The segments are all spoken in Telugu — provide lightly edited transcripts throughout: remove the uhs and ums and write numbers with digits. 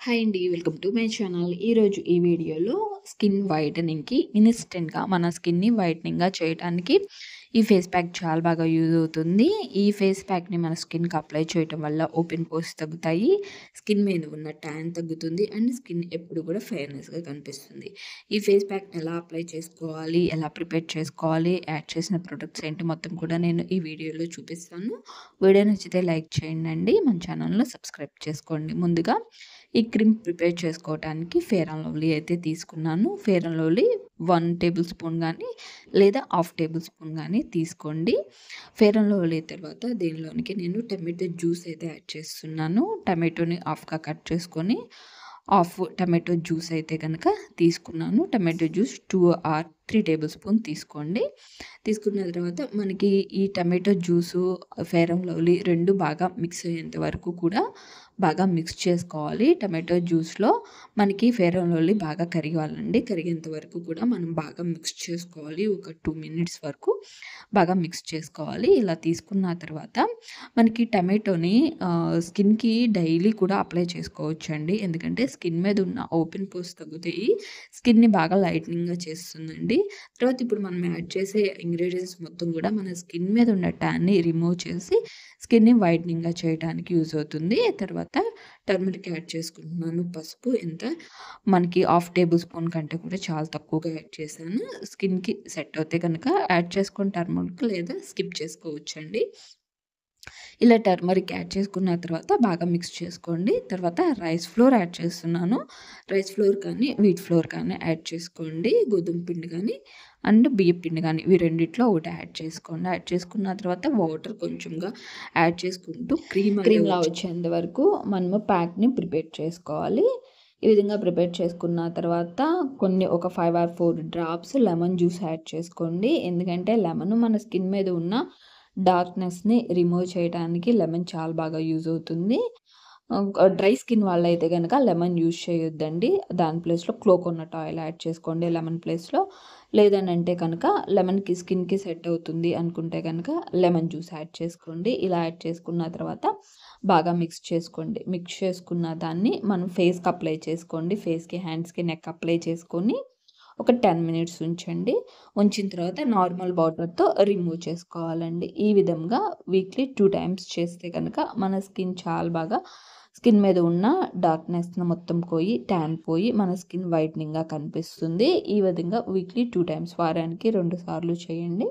హాయ్ అండి. Welcome to my channel. ఈరోజు ఈ వీడియోలో స్కిన్ వైటనింగ్‌కి ఇన్‌స్టెంట్‌గా మన స్కిన్‌ని వైటనింగ్‌గా చేయటానికి ఈ ఫేస్ ప్యాక్ చాలా బాగా యూజ్ అవుతుంది. ఈ ఫేస్ ప్యాక్‌ని మన స్కిన్‌కి అప్లై చేయటం వల్ల ఓపెన్ పోర్స్ తగ్గుతాయి. స్కిన్ మీద ఉన్న ట్యాన్ తగ్గుతుంది. అండ్ స్కిన్ ఎప్పుడు కూడా ఫెయిర్‌నెస్‌గా కనిపిస్తుంది. ఈ ఫేస్ ప్యాక్‌ని ఎలా అప్లై చేసుకోవాలి, ఎలా ప్రిపేర్ చేసుకోవాలి, యాడ్ చేసిన ప్రొడక్ట్స్ ఏంటి మొత్తం కూడా నేను ఈ వీడియోలో చూపిస్తాను. వీడియో నచ్చితే లైక్ చేయండి. మన ఛానల్‌లో సబ్స్క్రైబ్ చేసుకోండి. ముందుగా ఈ క్రీమ్ ప్రిపేర్ చేసుకోవటానికి ఫెయిర్ అండ్ లవ్లీ అయితే తీసుకున్నాను. Fair and lovely 1 table spoon గానీ లేదా హాఫ్ టేబుల్ స్పూన్ గానీ తీసుకోండి. ఫెయిర్ అండ్ లవ్లీ తర్వాత దీనిలోనికి నేను టమాటో జ్యూస్ అయితే యాడ్ చేస్తున్నాను. టమాటోని హాఫ్‌గా కట్ చేసుకొని హాఫ్ టమాటో జ్యూస్ అయితే గనక తీసుకున్నాను. Tomato juice 2 or 3 tablespoon తీసుకోండి. తీసుకున్న తర్వాత మనకి ఈ tomato juice, Fair and Lovely 2 బాగా మిక్స్ అయ్యేంత వరకు కూడా బాగా మిక్స్ చేసుకోవాలి. టమాటో జ్యూస్‌లో మనకి ఫెయిర్ అండ్ లవ్లీ బాగా కరగాలండి. కరిగేంత వరకు కూడా మనం బాగా మిక్స్ చేసుకోవాలి. ఒక 2 మినిట్స్ వరకు బాగా మిక్స్ చేసుకోవాలి. ఇలా తీసుకున్న తర్వాత మనకి టమాటోని స్కిన్‌కి డైలీ కూడా అప్లై చేసుకోవచ్చండి. ఎందుకంటే స్కిన్ మీద ఉన్న ఓపెన్ పోర్స్ తగ్గుతాయి. స్కిన్‌ని బాగా లైటనింగ్‌గా చేస్తుందండి. తర్వాత ఇప్పుడు మనం యాడ్ చేసే ఇంగ్రీడియెంట్స్ మొత్తం కూడా మన స్కిన్ మీద ఉన్న ట్యాన్‌ని రిమూవ్ చేసి స్కిన్‌ని వైటనింగ్‌గా చేయడానికి యూజ్ అవుతుంది. తర్వాత టర్మరిక్ యాడ్ చేసుకుంటున్నాను. పసుపు మనకి హాఫ్ టేబుల్ స్పూన్ కంటే కూడా చాలా తక్కువగా యాడ్ చేశాను. స్కిన్‌కి సెట్ అవుతే కనుక యాడ్ చేసుకొని టర్మరిక్ లేదా స్కిప్ చేసుకోవచ్చండి. ఇలా టర్మరిక్ యాడ్ చేసుకున్న తర్వాత బాగా మిక్స్ చేసుకోండి. తర్వాత రైస్ ఫ్లోర్ యాడ్ చేస్తున్నాను. రైస్ ఫ్లోర్ కానీ, వీట్ ఫ్లోర్ కానీ యాడ్ చేసుకోండి. గోధుమ పిండి కానీ అండ్ బియ్యం పిండి కానీ ఇవి రెండిట్లో ఒకటి యాడ్ చేసుకోండి. యాడ్ చేసుకున్న తర్వాత వాటర్ కొంచెంగా యాడ్ చేసుకుంటూ క్రీమ్‌లా వచ్చేంత వరకు మనము ప్యాక్‌ని ప్రిపేర్ చేసుకోవాలి. ఈ విధంగా ప్రిపేర్ చేసుకున్న తర్వాత ఒక 5 or 4 drops lemon juice add చేసుకోండి. ఎందుకంటే లెమన్ మన స్కిన్ మీద ఉన్న డార్క్‌నెస్‌ని రిమూవ్ చేయడానికి లెమన్ చాలా బాగా యూజ్ అవుతుంది. డ్రై స్కిన్ వాళ్ళైతే గనక లెమన్ యూజ్ చేయొద్దండి. దాని ప్లేస్‌లో కోకోనట్ ఆయిల్ యాడ్ చేసుకోండి లెమన్ ప్లేస్‌లో. లేదనంటే కనుక లెమన్‌కి స్కిన్‌కి సెట్ అవుతుంది అనుకుంటే గనక లెమన్ జ్యూస్ యాడ్ చేసుకోండి. ఇలా యాడ్ చేసుకున్న తర్వాత బాగా మిక్స్ చేసుకోండి. మిక్స్ చేసుకున్న దాన్ని మనం ఫేస్‌కి అప్లై చేసుకోండి. ఫేస్‌కి, హ్యాండ్స్‌కి, నెక్ అప్లై చేసుకొని ఒక 10 మినిట్స్ ఉంచండి. ఉంచిన తర్వాత నార్మల్ వాటర్‌తో రిమూవ్ చేసుకోవాలండి. ఈ విధంగా వీక్లీ 2 టైమ్స్ చేస్తే గనక మన స్కిన్ చాలా బాగా స్కిన్ మీద ఉన్న డార్క్‌నెస్‌ని మొత్తం పోయి, ట్యాన్ పోయి మన స్కిన్ వైటనింగ్‌గా కనిపిస్తుంది. ఈ విధంగా వీక్లీ 2 టైమ్స్ వారానికి 2 సార్లు చేయండి.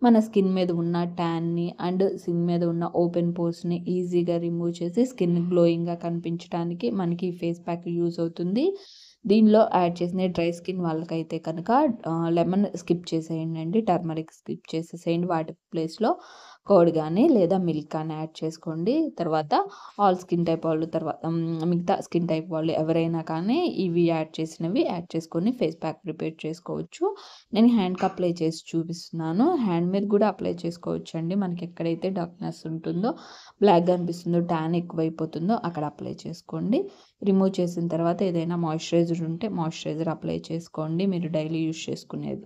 మన స్కిన్ మీద ఉన్న ట్యాన్‌ని అండ్ స్కిన్ మీద ఉన్న ఓపెన్ పోర్స్‌ని ఈజీగా రిమూవ్ చేసి స్కిన్ గ్లోయింగ్‌గా కనిపించడానికి మనకి ఈ ఫేస్ ప్యాక్ యూజ్ అవుతుంది. దీనిలో యాడ్ చేసిన డ్రై స్కిన్ వాళ్ళకైతే కనుక లెమన్ స్కిప్ చేసేయండి. టర్మరిక్ స్కిప్ చేసేసేయండి. వాటి ప్లేస్‌లో కర్డ్ గానీ లేదా మిల్క్ కానీ యాడ్ చేసుకోండి. తర్వాత ఆల్ స్కిన్ టైప్ వాళ్ళు మిగతా స్కిన్ టైప్ వాళ్ళు ఎవరైనా కానీ ఇవి యాడ్ చేసుకొని ఫేస్ ప్యాక్ ప్రిపేర్ చేసుకోవచ్చు. నేను హ్యాండ్‌కి అప్లై చేసి చూపిస్తున్నాను. హ్యాండ్ మీద కూడా అప్లై చేసుకోవచ్చండి. మనకి ఎక్కడైతే డార్క్‌నెస్ ఉంటుందో, బ్లాక్‌గా అనిపిస్తుందో, ట్యాన్ ఎక్కువైపోతుందో అక్కడ అప్లై చేసుకోండి. రిమూవ్ చేసిన తర్వాత ఏదైనా మాయిశ్చరైజర్ ఉంటే మాయిశ్చరైజర్ అప్లై చేసుకోండి. మీరు డైలీ యూజ్ చేసుకునేది.